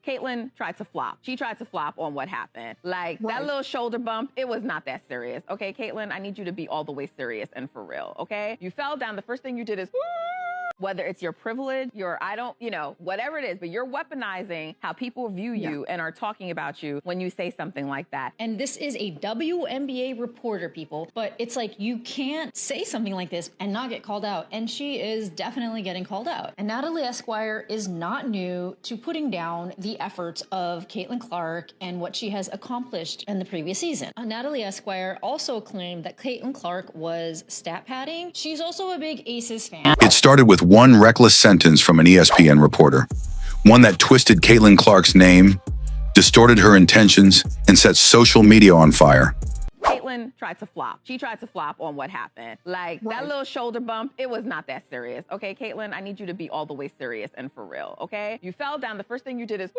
Caitlyn tried to flop. She tried to flop on what happened. Like, that little shoulder bump, it was not that serious. Okay, Caitlyn, I need you to be all the way serious and for real, okay? You fell down. The first thing you did is, whether it's your privilege, whatever it is, but you're weaponizing how people view you and are talking about you when you say something like that. And this is a WNBA reporter, people, but it's like you can't say something like this and not get called out. And she is definitely getting called out. And Natalie Esquire is not new to putting down the efforts of Caitlin Clark and what she has accomplished in the previous season. Natalie Esquire also claimed that Caitlin Clark was stat padding. She's also a big Aces fan. It started with one reckless sentence from an ESPN reporter, one that twisted Caitlin Clark's name, distorted her intentions, and set social media on fire. Caitlyn tried to flop. She tried to flop on what happened. Like, that little shoulder bump, it was not that serious. Okay, Caitlyn, I need you to be all the way serious and for real, okay? You fell down. The first thing you did is,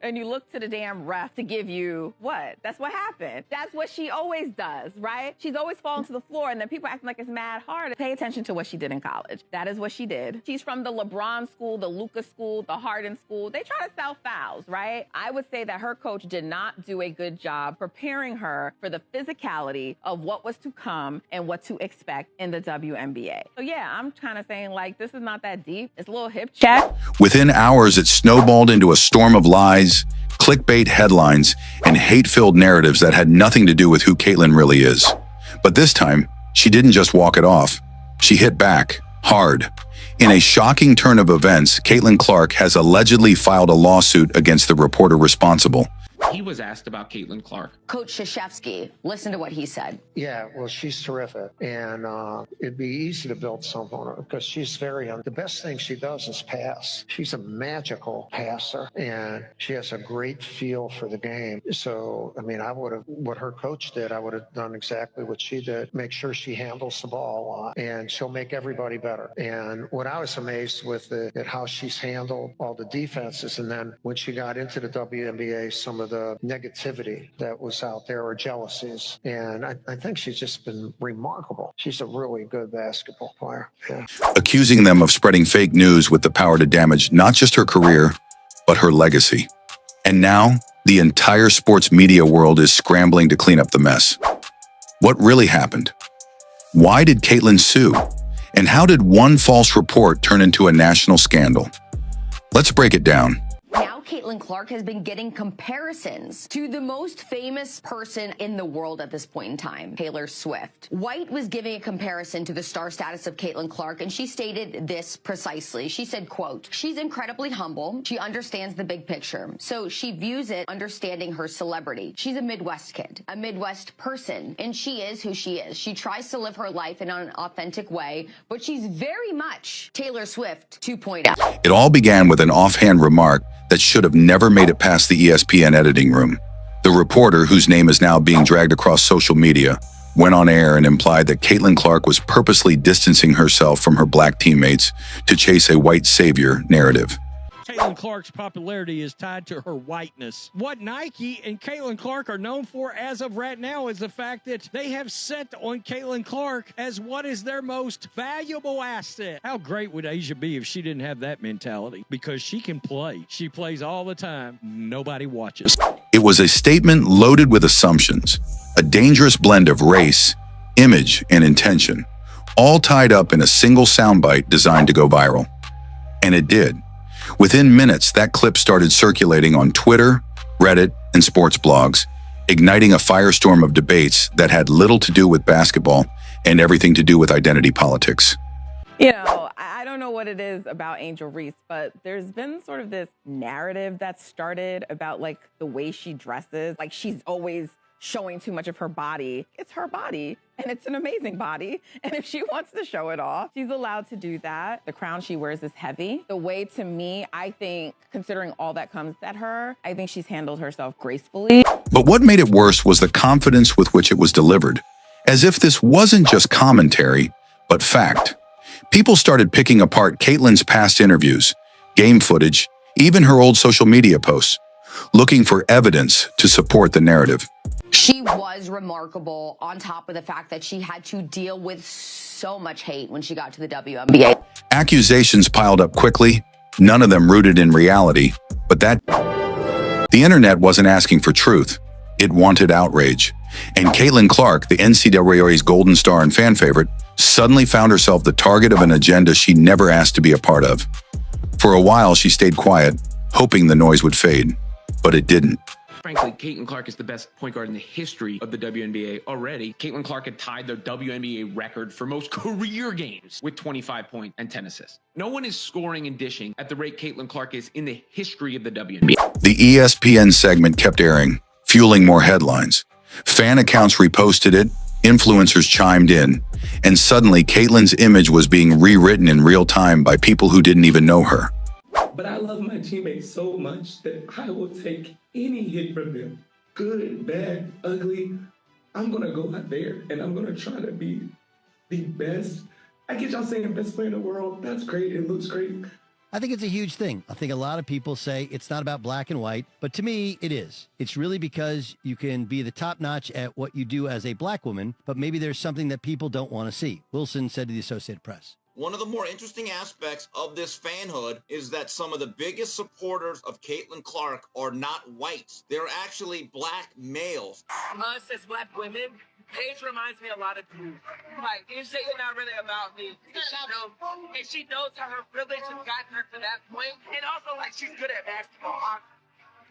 and you look to the damn ref to give you what? That's what happened. That's what she always does, right? She's always falling to the floor, and then people acting like it's mad hard. Pay attention to what she did in college. That is what she did. She's from the LeBron school, the Luka school, the Harden school. They try to sell fouls, right? I would say that her coach did not do a good job preparing her for the physicality of what was to come and what to expect in the WNBA. So yeah, I'm kind of saying, like, this is not that deep. It's a little hip check. Within hours, it snowballed into a storm of lies, clickbait headlines, and hate-filled narratives that had nothing to do with who Caitlyn really is. But this time, she didn't just walk it off. She hit back, hard. In a shocking turn of events, Caitlin Clark has allegedly filed a lawsuit against the reporter responsible. He was asked about Caitlin Clark. Coach Krzyzewski, listen to what he said. Yeah, well, she's terrific. And it'd be easy to build something on her because she's the best thing she does is pass. She's a magical passer and she has a great feel for the game. So, I mean, what her coach did, I would have done exactly what she did. Make sure she handles the ball a lot and she'll make everybody better. And what I was amazed with at how she's handled all the defenses. And then when she got into the WNBA, some of the negativity that was out there or jealousies. And I think she's just been remarkable. She's a really good basketball player. Yeah. Accusing them of spreading fake news with the power to damage not just her career, but her legacy. And now, the entire sports media world is scrambling to clean up the mess. What really happened? Why did Caitlyn sue? And how did one false report turn into a national scandal? Let's break it down. Caitlin Clark has been getting comparisons to the most famous person in the world at this point in time, Taylor Swift. White was giving a comparison to the star status of Caitlin Clark, and she stated this precisely. She said, quote, "She's incredibly humble. She understands the big picture. So she views it understanding her celebrity. She's a Midwest kid, a Midwest person, and she is who she is. She tries to live her life in an authentic way, but she's very much Taylor Swift 2.0. It all began with an offhand remark that should have never made it past the ESPN editing room. The reporter, whose name is now being dragged across social media, went on air and implied that Caitlin Clark was purposely distancing herself from her black teammates to chase a white savior narrative. Caitlin Clark's popularity is tied to her whiteness. What Nike and Caitlin Clark are known for as of right now is the fact that they have set on Caitlin Clark as what is their most valuable asset. How great would Asia be if she didn't have that mentality? Because she can play. She plays all the time. Nobody watches. It was a statement loaded with assumptions, a dangerous blend of race, image, and intention, all tied up in a single soundbite designed to go viral. And it did. Within minutes, that clip started circulating on Twitter, Reddit, and sports blogs, igniting a firestorm of debates that had little to do with basketball and everything to do with identity politics. You know, I don't know what it is about Angel Reese, but there's been sort of this narrative that started about, like, the way she dresses. Like, she's always showing too much of her body. It's her body, and it's an amazing body. And if she wants to show it off, she's allowed to do that. The crown she wears is heavy. The way, to me, I think, considering all that comes at her, I think she's handled herself gracefully. But what made it worse was the confidence with which it was delivered, as if this wasn't just commentary, but fact. People started picking apart Caitlyn's past interviews, game footage, even her old social media posts, looking for evidence to support the narrative. She was remarkable on top of the fact that she had to deal with so much hate when she got to the WNBA. Accusations piled up quickly, none of them rooted in reality, but the internet wasn't asking for truth. It wanted outrage. And Caitlin Clark, the NCAA's golden star and fan favorite, suddenly found herself the target of an agenda she never asked to be a part of. For a while, she stayed quiet, hoping the noise would fade, but it didn't. Frankly, Caitlin Clark is the best point guard in the history of the WNBA already. Caitlin Clark had tied the WNBA record for most career games with 25 points and 10 assists. No one is scoring and dishing at the rate Caitlin Clark is in the history of the WNBA. The ESPN segment kept airing, fueling more headlines. Fan accounts reposted it, influencers chimed in, and suddenly Caitlin's image was being rewritten in real time by people who didn't even know her. But I love my teammates so much that I will take any hit from them, good, bad, ugly. I'm going to go out there and I'm going to try to be the best. I get y'all saying best player in the world. That's great. It looks great. I think it's a huge thing. I think a lot of people say it's not about black and white, but to me, it is. It's really because you can be the top notch at what you do as a black woman, but maybe there's something that people don't want to see. Wilson said to the Associated Press. One of the more interesting aspects of this fanhood is that some of the biggest supporters of Caitlin Clark are not whites. They're actually black males. Us as black women, Paige reminds me a lot of you. Like, you say you're not really about me. And she knows how her privilege has gotten her to that point. And also, like, she's good at basketball.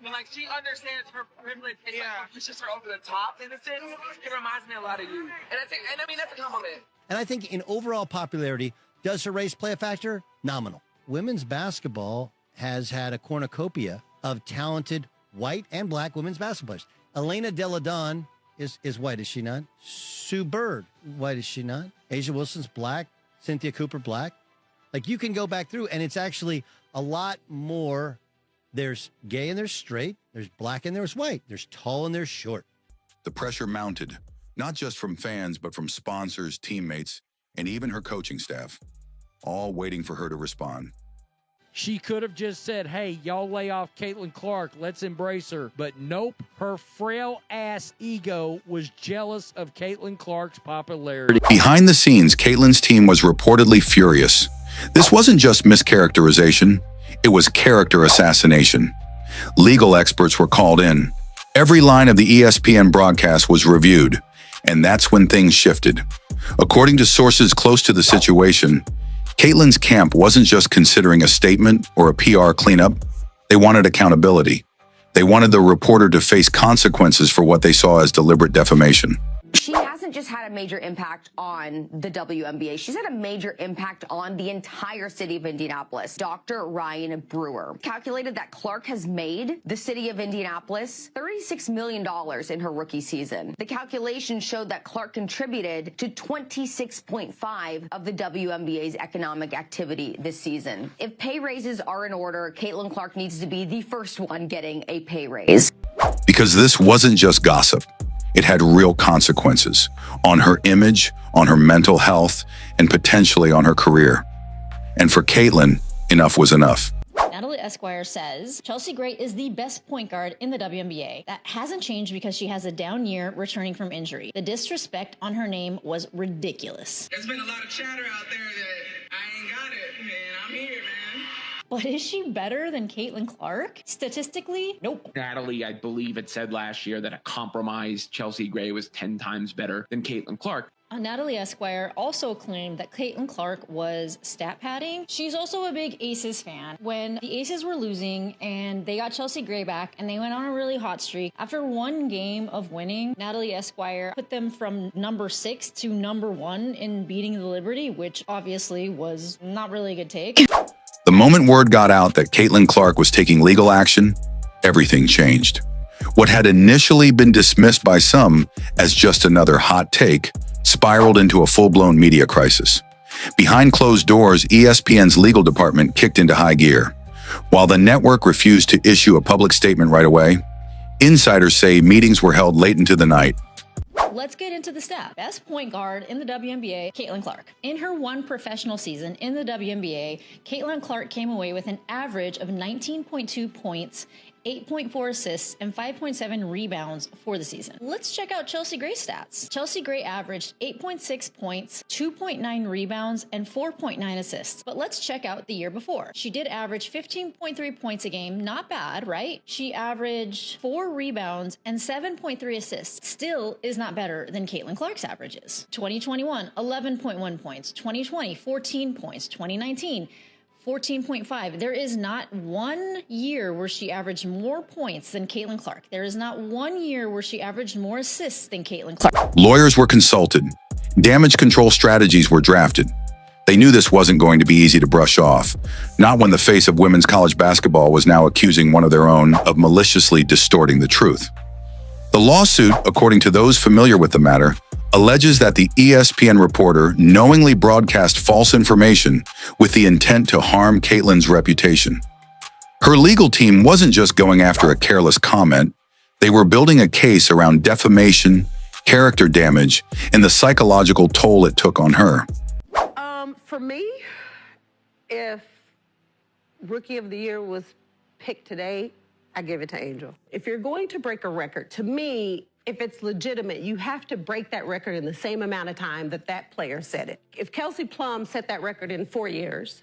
Like, she understands her privilege and like, pushes her over the top in a sense. It reminds me a lot of you. And I mean, that's a compliment. And I think in overall popularity, does her race play a factor? Nominal. Women's basketball has had a cornucopia of talented white and black women's basketball players. Elena Delle Donne is white, is she not? Sue Bird, white, is she not? Asia Wilson's black. Cynthia Cooper, black. Like, you can go back through, and it's actually a lot more. There's gay and there's straight. There's black and there's white. There's tall and there's short. The pressure mounted, not just from fans, but from sponsors, teammates, and even her coaching staff, all waiting for her to respond. She could have just said, hey, y'all lay off Caitlin Clark. Let's embrace her. But nope, her frail-ass ego was jealous of Caitlin Clark's popularity. Behind the scenes, Caitlin's team was reportedly furious. This wasn't just mischaracterization. It was character assassination. Legal experts were called in. Every line of the ESPN broadcast was reviewed. And that's when things shifted. According to sources close to the situation, Caitlin's camp wasn't just considering a statement or a PR cleanup. They wanted accountability. They wanted the reporter to face consequences for what they saw as deliberate defamation. She hasn't just had a major impact on the WNBA. She's had a major impact on the entire city of Indianapolis. Dr. Ryan Brewer calculated that Clark has made the city of Indianapolis $36 million in her rookie season. The calculation showed that Clark contributed to 26.5% of the WNBA's economic activity this season. If pay raises are in order, Caitlin Clark needs to be the first one getting a pay raise. Because this wasn't just gossip. It had real consequences on her image, on her mental health, and potentially on her career. And for Caitlin, enough was enough. Natalie Esquire says Chelsea Gray is the best point guard in the WNBA. That hasn't changed because she has a down year returning from injury. The disrespect on her name was ridiculous. There's been a lot of chatter out there that I ain't got it, man. I'm here, man. But is she better than Caitlin Clark? Statistically, nope. Natalie, I believe, had said last year that a compromised Chelsea Gray was 10 times better than Caitlin Clark. Natalie Esquire also claimed that Caitlin Clark was stat padding. She's also a big Aces fan. When the Aces were losing and they got Chelsea Gray back and they went on a really hot streak, after one game of winning, Natalie Esquire put them from number 6 to number 1 in beating the Liberty, which obviously was not really a good take. The moment word got out that Caitlin Clark was taking legal action, everything changed. What had initially been dismissed by some as just another hot take spiraled into a full-blown media crisis. Behind closed doors, ESPN's legal department kicked into high gear. While the network refused to issue a public statement right away, insiders say meetings were held late into the night. Let's get into the stats. Best point guard in the WNBA, Caitlin Clark. In her one professional season in the WNBA, Caitlin Clark came away with an average of 19.2 points, 8.4 assists, and 5.7 rebounds for the season. Let's check out Chelsea Gray's stats. Chelsea Gray averaged 8.6 points, 2.9 rebounds, and 4.9 assists. But let's check out the year before. She did average 15.3 points a game. Not bad, right? She averaged 4 rebounds and 7.3 assists. Still is not better than Caitlin Clark's averages. 2021, 11.1 points. 2020, 14 points. 2019, 14.5. There is not one year where she averaged more points than Caitlin Clark. There is not one year where she averaged more assists than Caitlin Clark. Lawyers were consulted. Damage control strategies were drafted. They knew this wasn't going to be easy to brush off, not when the face of women's college basketball was now accusing one of their own of maliciously distorting the truth. The lawsuit, according to those familiar with the matter, alleges that the ESPN reporter knowingly broadcast false information with the intent to harm Caitlin's reputation. Her legal team wasn't just going after a careless comment. They were building a case around defamation, character damage, and the psychological toll it took on her. For me, if Rookie of the Year was picked today, I give it to Angel. If you're going to break a record, to me, if it's legitimate, you have to break that record in the same amount of time that that player set it. If Kelsey Plum set that record in 4 years,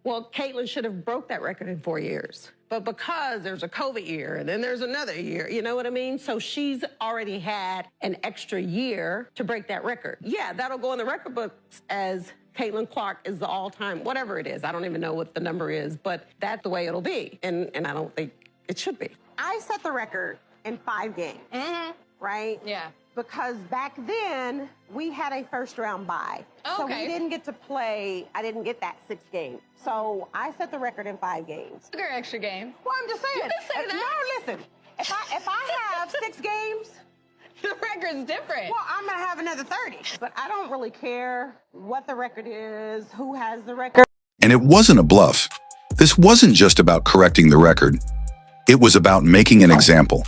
well, Caitlin should have broke that record in 4 years. But because there's a COVID year and then there's another year, you know what I mean? So she's already had an extra year to break that record. Yeah, that'll go in the record books as Caitlin Clark is the all-time, whatever it is. I don't even know what the number is, but that's the way it'll be. And I don't think it should be. I set the record in 5 games, right? Yeah. Because back then, we had a first-round bye. So we didn't get to play, I didn't get that 6 games. So I set the record in 5 games. Took her extra game. Well, I'm just saying. You can say that. No, listen. If I have 6 games, the record's different. well, I'm going to have another 30. But I don't really care what the record is, who has the record. And it wasn't a bluff. This wasn't just about correcting the record. It was about making an example.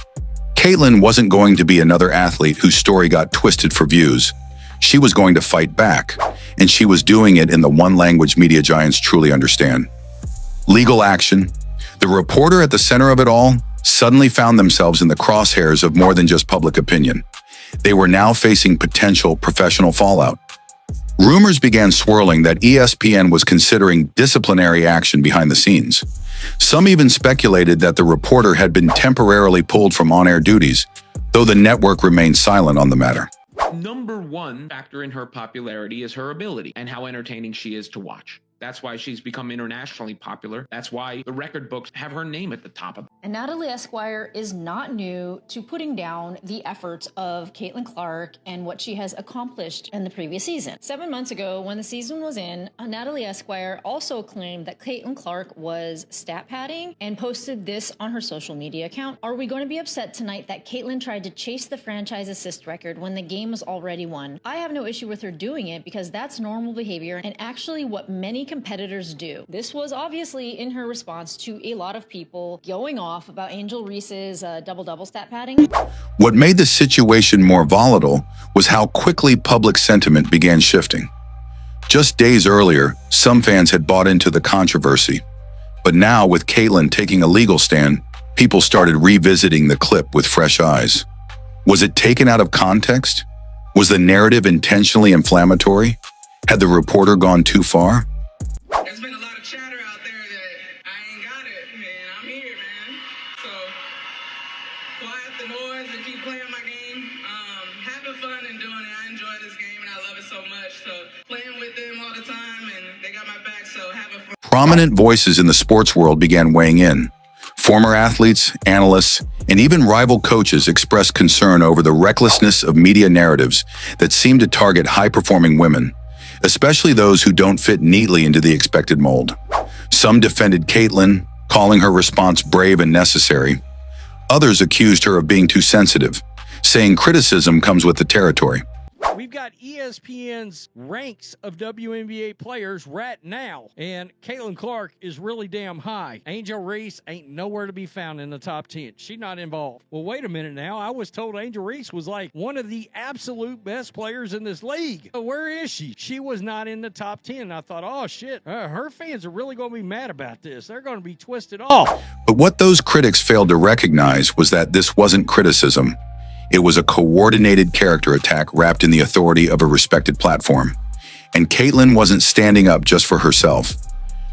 Caitlin wasn't going to be another athlete whose story got twisted for views. She was going to fight back, and she was doing it in the one language media giants truly understand. Legal action. The reporter at the center of it all suddenly found themselves in the crosshairs of more than just public opinion. They were now facing potential professional fallout. Rumors began swirling that ESPN was considering disciplinary action behind the scenes. Some even speculated that the reporter had been temporarily pulled from on-air duties, though the network remained silent on the matter. Number one factor in her popularity is her ability and how entertaining she is to watch. That's why she's become internationally popular. That's why the record books have her name at the top of them. And Natalie Esquire is not new to putting down the efforts of Caitlin Clark and what she has accomplished in the previous season. 7 months ago, when the season was in, Natalie Esquire also claimed that Caitlin Clark was stat padding and posted this on her social media account. Are we going to be upset tonight that Caitlin tried to chase the franchise assist record when the game was already won? I have no issue with her doing it because that's normal behavior and actually what many competitors do. This was obviously in her response to a lot of people going off about Angel Reese's double-double stat padding. What made the situation more volatile was how quickly public sentiment began shifting. Just days earlier, some fans had bought into the controversy. But now, with Caitlin taking a legal stand, people started revisiting the clip with fresh eyes. Was it taken out of context? Was the narrative intentionally inflammatory? Had the reporter gone too far? There's been a lot of chatter out there that I ain't got it, and I'm here, man. So, quiet the noise and keep playing my game. Having fun and doing it. I enjoy this game, and I love it so much. So, playing with them all the time, and they got my back, so having fun. Prominent voices in the sports world began weighing in. Former athletes, analysts, and even rival coaches expressed concern over the recklessness of media narratives that seem to target high-performing women, especially those who don't fit neatly into the expected mold. Some defended Caitlin, calling her response brave and necessary. Others accused her of being too sensitive, saying criticism comes with the territory. We've got ESPN's ranks of WNBA players right now, and Caitlin Clark is really damn high. Angel Reese ain't nowhere to be found in the top 10. She's not involved. Well, wait a minute now. I was told Angel Reese was like one of the absolute best players in this league. Where is she? She was not in the top 10. I thought, oh, shit, her fans are really going to be mad about this. They're going to be twisted off. But what those critics failed to recognize was that this wasn't criticism. It was a coordinated character attack wrapped in the authority of a respected platform. And Caitlin wasn't standing up just for herself.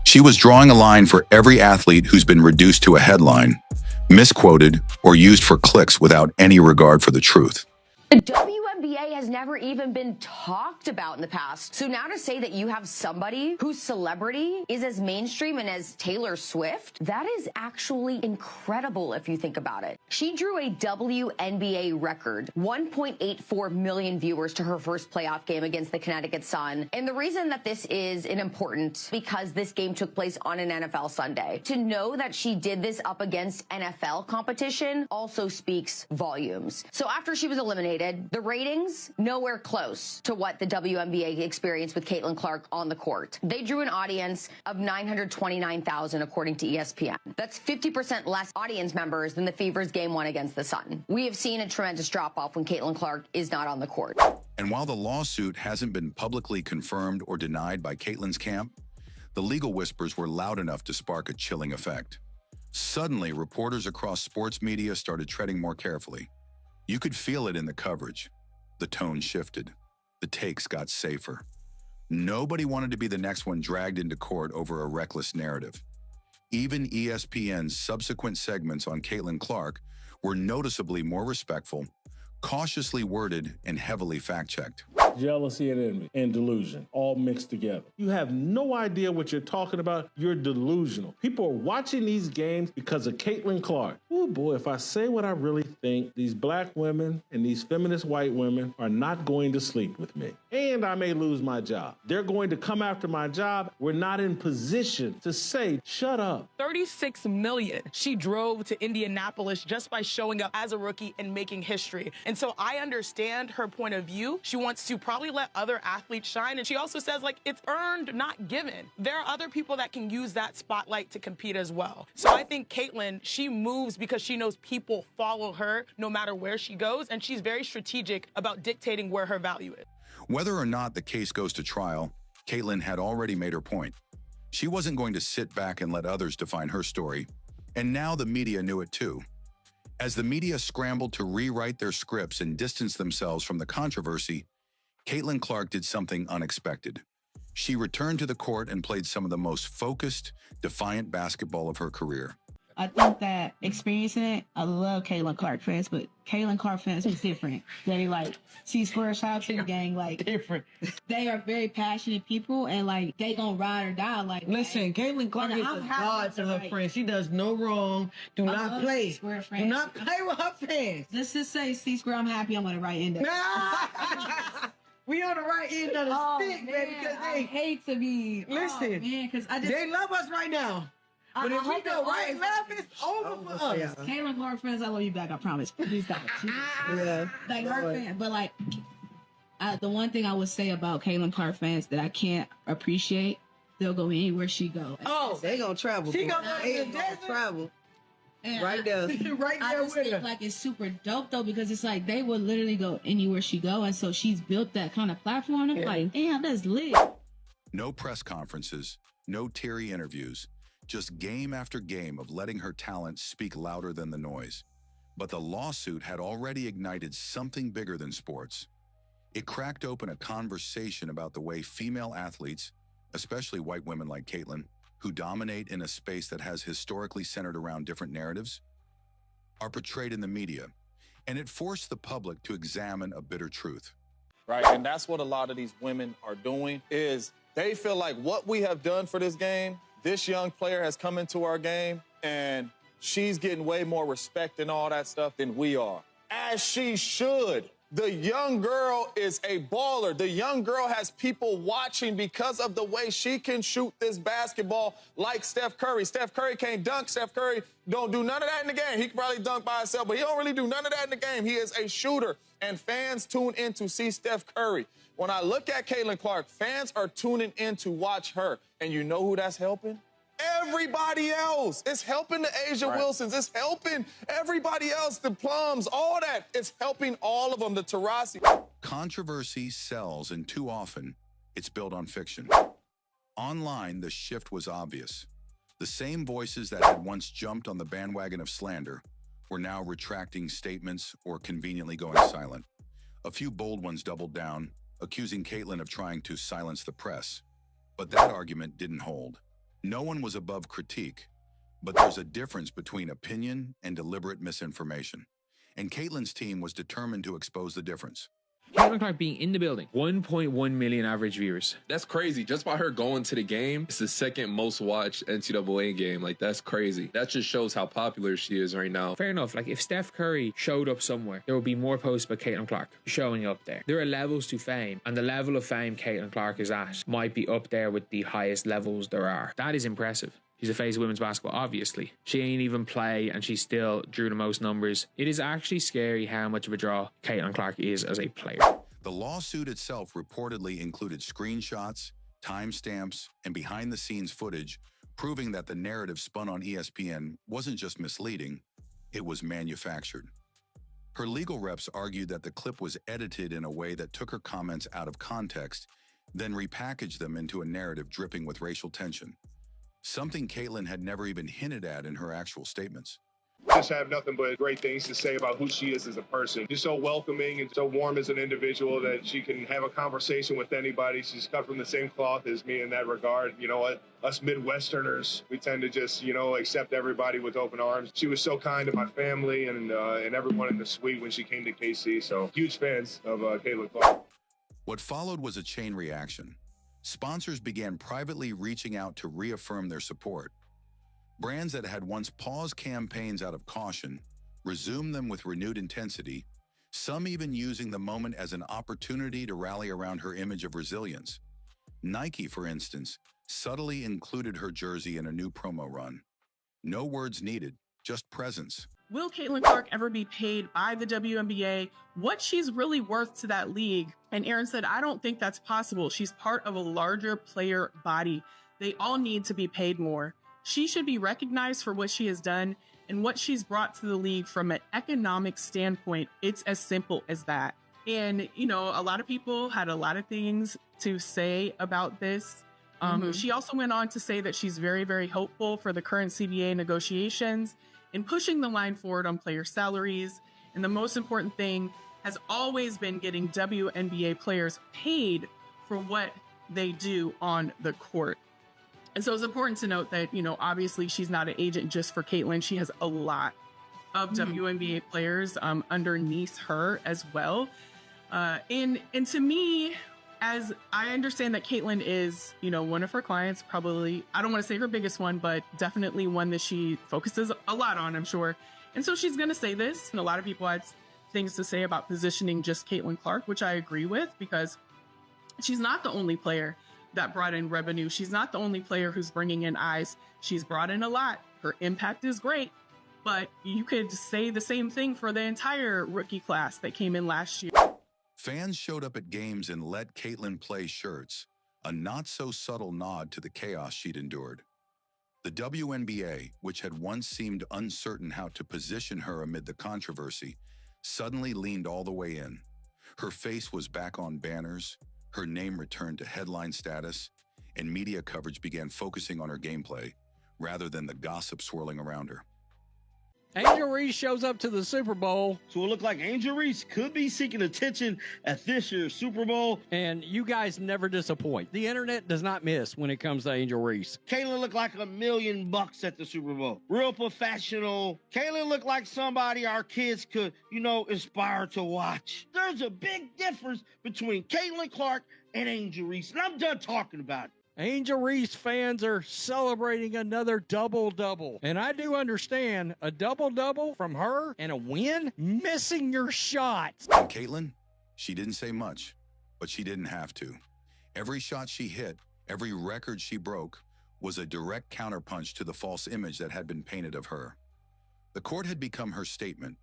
She was drawing a line for every athlete who's been reduced to a headline, misquoted, or used for clicks without any regard for the truth. The WNBA has never even been talked about in the past. So now to say that you have somebody whose celebrity is as mainstream and as Taylor Swift, that is actually incredible if you think about it. She drew a WNBA record, 1.84 million viewers to her first playoff game against the Connecticut Sun. And the reason that this is important because this game took place on an NFL Sunday. To know that she did this up against NFL competition also speaks volumes. So after she was eliminated, the ratings nowhere close to what the WNBA experienced with Caitlin Clark on the court. They drew an audience of 929,000 according to ESPN. That's 50% less audience members than the Fever's Game 1 against the Sun. We have seen a tremendous drop-off when Caitlin Clark is not on the court. And while the lawsuit hasn't been publicly confirmed or denied by Caitlin's camp, the legal whispers were loud enough to spark a chilling effect. Suddenly, reporters across sports media started treading more carefully. You could feel it in the coverage. The tone shifted. The takes got safer. Nobody wanted to be the next one dragged into court over a reckless narrative. Even ESPN's subsequent segments on Caitlin Clark were noticeably more respectful, cautiously worded, and heavily fact-checked. Jealousy and envy and delusion all mixed together. You have no idea what you're talking about. You're delusional. People are watching these games because of Caitlin Clark. Oh boy, if I say what I really think, these black women and these feminist white women are not going to sleep with me. And I may lose my job. They're going to come after my job. We're not in position to say, shut up. 36 million she drove to Indianapolis just by showing up as a rookie and making history. And so I understand her point of view. She wants to probably let other athletes shine. And she also says, like, it's earned, not given. There are other people that can use that spotlight to compete as well. So I think Caitlin, she moves because she knows people follow her no matter where she goes. And she's very strategic about dictating where her value is. Whether or not the case goes to trial, Caitlin had already made her point. She wasn't going to sit back and let others define her story. And now the media knew it too. As the media scrambled to rewrite their scripts and distance themselves from the controversy, Caitlin Clark did something unexpected. She returned to the court and played some of the most focused, defiant basketball of her career. I think that experiencing it, I love Caitlin Clark fans, but Caitlin Clark fans are different. They like SUES shout to the gang, like different. They are very passionate people, and like they gonna ride or die. Like listen, Caitlin Clark is a god to her friends. She does no wrong. Do not play. Do not play with her fans. Let's just say SUES, I'm happy I'm on the right end of it. We on the right end of the stick, man, because I hate to be. Listen, because they love us right now. But if we go right left, it's over for us. Yeah. Caitlin Clark fans, I love you back. I promise. Please don't. Yeah. Like her fan, but like the one thing I would say about Caitlin Clark fans that I can't appreciate, they'll go anywhere she go. Oh, they gonna travel. She gonna travel. And right there, right there with her. Like it's super dope though because it's like they would literally go anywhere she go, and so she's built that kind of platform. I'm like, damn, that's lit. No press conferences, no teary interviews. Just game after game of letting her talent speak louder than the noise. But the lawsuit had already ignited something bigger than sports. It cracked open a conversation about the way female athletes, especially white women like Caitlin, who dominate in a space that has historically centered around different narratives, are portrayed in the media. And it forced the public to examine a bitter truth. Right, and that's what a lot of these women are doing, is they feel like what we have done for this game, this young player has come into our game, and she's getting way more respect and all that stuff than we are. As she should. The young girl is a baller. The young girl has people watching because of the way she can shoot this basketball like Steph Curry. Steph Curry can't dunk. Steph Curry don't do none of that in the game. He can probably dunk by himself, but he don't really do none of that in the game. He is a shooter, and fans tune in to see Steph Curry. When I look at Caitlin Clark, fans are tuning in to watch her. And you know who that's helping? Everybody else. It's helping the Asia Wilsons. It's helping everybody else, the Plums, all that. It's helping all of them, the Taurasi. Controversy sells, and too often, it's built on fiction. Online, the shift was obvious. The same voices that had once jumped on the bandwagon of slander were now retracting statements or conveniently going silent. A few bold ones doubled down, accusing Caitlin of trying to silence the press. But that argument didn't hold. No one was above critique, but there's a difference between opinion and deliberate misinformation. And Caitlin's team was determined to expose the difference. Caitlin Clark being in the building, 1.1 million average viewers. That's crazy. Just by her going to the game, it's the second most watched NCAA game. Like, that's crazy. That just shows how popular she is right now. Fair enough. Like, if Steph Curry showed up somewhere, there would be more posts about Caitlin Clark showing up there. There are levels to fame, and the level of fame Caitlin Clark is at might be up there with the highest levels there are. That is impressive. She's a face of women's basketball, obviously. She ain't even play, and she still drew the most numbers. It is actually scary how much of a draw Caitlin Clark is as a player. The lawsuit itself reportedly included screenshots, timestamps, and behind-the-scenes footage proving that the narrative spun on ESPN wasn't just misleading, it was manufactured. Her legal reps argued that the clip was edited in a way that took her comments out of context, then repackaged them into a narrative dripping with racial tension. Something Caitlin had never even hinted at in her actual statements. Just have nothing but great things to say about who she is as a person. She's so welcoming and so warm as an individual that she can have a conversation with anybody. She's cut from the same cloth as me in that regard. You know what? Us Midwesterners, we tend to just, accept everybody with open arms. She was so kind to my family and everyone in the suite when she came to KC. So huge fans of Caitlin Clark. What followed was a chain reaction. Sponsors began privately reaching out to reaffirm their support. Brands that had once paused campaigns out of caution resumed them with renewed intensity, some even using the moment as an opportunity to rally around her image of resilience. Nike, for instance, subtly included her jersey in a new promo run. No words needed, just presence. Will Caitlin Clark ever be paid by the WNBA what she's really worth to that league? And Aaron said, I don't think that's possible. She's part of a larger player body. They all need to be paid more. She should be recognized for what she has done and what she's brought to the league from an economic standpoint. It's as simple as that. And, a lot of people had a lot of things to say about this. She also went on to say that she's very, very hopeful for the current CBA negotiations and pushing the line forward on player salaries. And the most important thing has always been getting WNBA players paid for what they do on the court. And so it's important to note that, obviously she's not an agent just for Caitlin. She has a lot of WNBA players underneath her as well. And to me, as I understand that Caitlin is, one of her clients, probably, I don't want to say her biggest one, but definitely one that she focuses a lot on, I'm sure. And so she's going to say this. And a lot of people had things to say about positioning just Caitlin Clark, which I agree with, because she's not the only player that brought in revenue. She's not the only player who's bringing in eyes. She's brought in a lot. Her impact is great, but you could say the same thing for the entire rookie class that came in last year. Fans showed up at games and let Caitlin play shirts, a not-so-subtle nod to the chaos she'd endured. The WNBA, which had once seemed uncertain how to position her amid the controversy, suddenly leaned all the way in. Her face was back on banners, her name returned to headline status, and media coverage began focusing on her gameplay rather than the gossip swirling around her. Angel Reese shows up to the Super Bowl. So it looked like Angel Reese could be seeking attention at this year's Super Bowl. And you guys never disappoint. The internet does not miss when it comes to Angel Reese. Caitlin looked like $1 million at the Super Bowl. Real professional. Caitlin looked like somebody our kids could, inspire to watch. There's a big difference between Caitlin Clark and Angel Reese. And I'm done talking about it. Angel Reese fans are celebrating another double-double. And I do understand a double-double from her and a win, missing your shots. And Caitlin, She didn't say much, but she didn't have to. Every shot she hit, every record she broke, was a direct counterpunch to the false image that had been painted of her. The court had become her statement,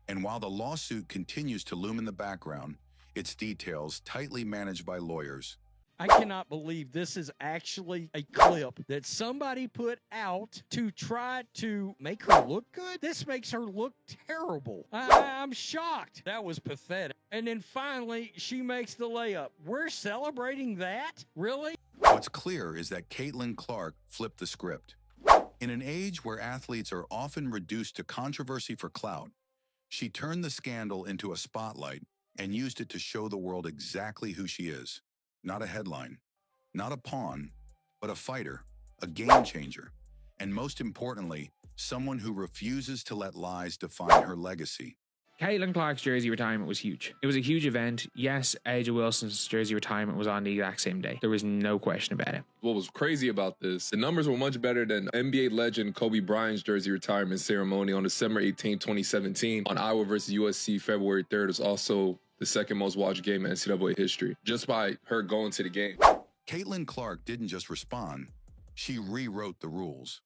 and while the lawsuit continues to loom in the background, its details tightly managed by lawyers. I cannot believe this is actually a clip that somebody put out to try to make her look good. This makes her look terrible. I'm shocked. That was pathetic. And then finally, she makes the layup. We're celebrating that? Really? What's clear is that Caitlin Clark flipped the script. In an age where athletes are often reduced to controversy for clout, she turned the scandal into a spotlight and used it to show the world exactly who she is. Not a headline, not a pawn, but a fighter, a game changer, and most importantly, someone who refuses to let lies define her legacy. Caitlin Clark's jersey retirement was huge. It was a huge event. Yes, AJ Wilson's jersey retirement was on the exact same day. There was no question about it. What was crazy about this, the numbers were much better than NBA legend Kobe Bryant's jersey retirement ceremony on December 18, 2017 on Iowa versus USC February 3rd. Is also the second most watched game in NCAA history, just by her going to the game. Caitlin Clark didn't just respond, she rewrote the rules.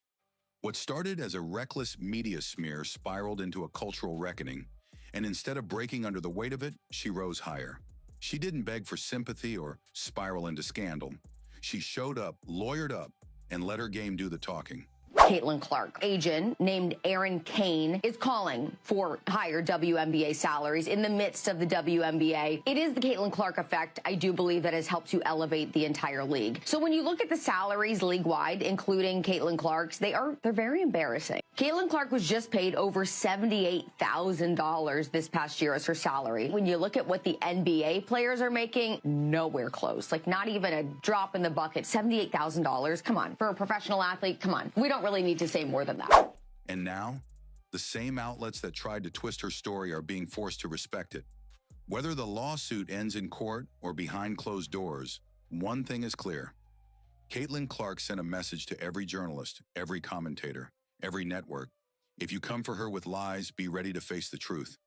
What started as a reckless media smear spiraled into a cultural reckoning, and instead of breaking under the weight of it, she rose higher. She didn't beg for sympathy or spiral into scandal. She showed up, lawyered up, and let her game do the talking. Caitlin Clark agent named Aaron Kane is calling for higher WNBA salaries in the midst of the WNBA. It is the Caitlin Clark effect, I do believe, that has helped to elevate the entire league. So when you look at the salaries league-wide, including Caitlin Clark's, they're very embarrassing. Caitlin Clark was just paid over $78,000 this past year as her salary. When you look at what the NBA players are making, nowhere close. Like, not even a drop in the bucket. $78,000, come on. For a professional athlete, come on. We don't really need to say more than that. And now, the same outlets that tried to twist her story are being forced to respect it. Whether the lawsuit ends in court or behind closed doors, one thing is clear. Caitlin Clark sent a message to every journalist, every commentator, every network. If you come for her with lies, be ready to face the truth.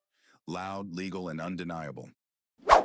Loud, legal, and undeniable.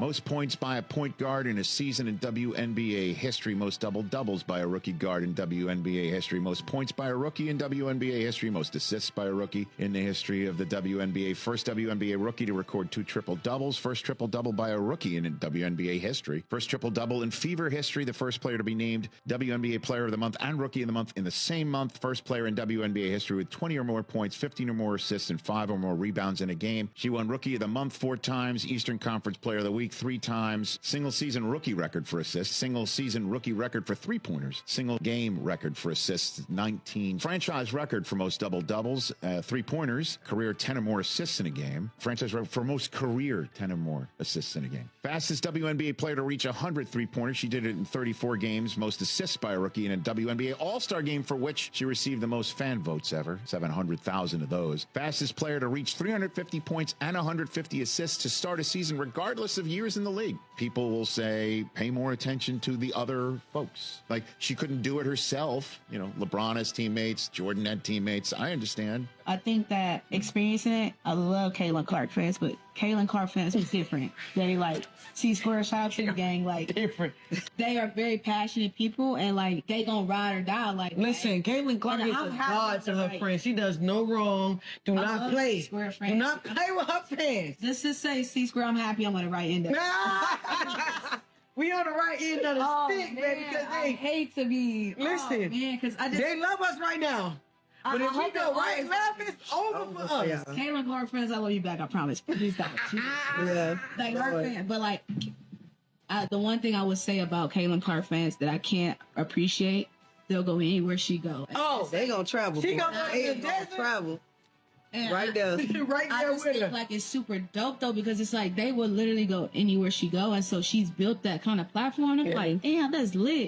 Most points by a point guard in a season in WNBA history. Most double-doubles by a rookie guard in WNBA history. Most points by a rookie in WNBA history. Most assists by a rookie in the history of the WNBA. First WNBA rookie to record 2 triple-doubles. First triple-double by a rookie in WNBA history. First triple-double in Fever history. The first player to be named WNBA Player of the Month and Rookie of the Month in the same month. First player in WNBA history with 20 or more points, 15 or more assists, and 5 or more rebounds in a game. She won Rookie of the Month 4 times. Eastern Conference Player of the Week 3 times, single season rookie record for assists, single season rookie record for 3-pointers, single game record for assists, 19, franchise record for most double-doubles, 3-pointers, career 10 or more assists in a game, franchise record for most career 10 or more assists in a game. Fastest WNBA player to reach 100 3-pointers. She did it in 34 games, most assists by a rookie in a WNBA All-Star game, for which she received the most fan votes ever, 700,000 of those. Fastest player to reach 350 points and 150 assists to start a season, regardless of years in the league. People will say, pay more attention to the other folks. Like, she couldn't do it herself. You know, LeBron has teammates, Jordan had teammates. I understand. I think that experiencing it, I love Caitlin Clark fans, but Caitlin Clark fans is different. They like C-Square Shots in the gang, like different. They are very passionate people, and like they gonna ride or die. Like, listen, Caitlin Clark is a god to her friends. She does no wrong. Do not play. Do not play with her fans. Just to say, C-Square, I'm happy I'm on the right end of it. We on the right end of the stick, baby. Because I hate to be. Listen, because they love us right now. But if we go right left, it's over for us. Yeah. Caitlin Clark fans, I love you back. I promise. Please stop. Yeah. Like her fan, but like the one thing I would say about Caitlin Clark fans that I can't appreciate, they'll go anywhere she go. Oh, they gonna travel. She gonna travel. And right there. Right there with her. Like, it's super dope though, because it's like they will literally go anywhere she go, and so she's built that kind of platform. I'm like, damn, that's lit.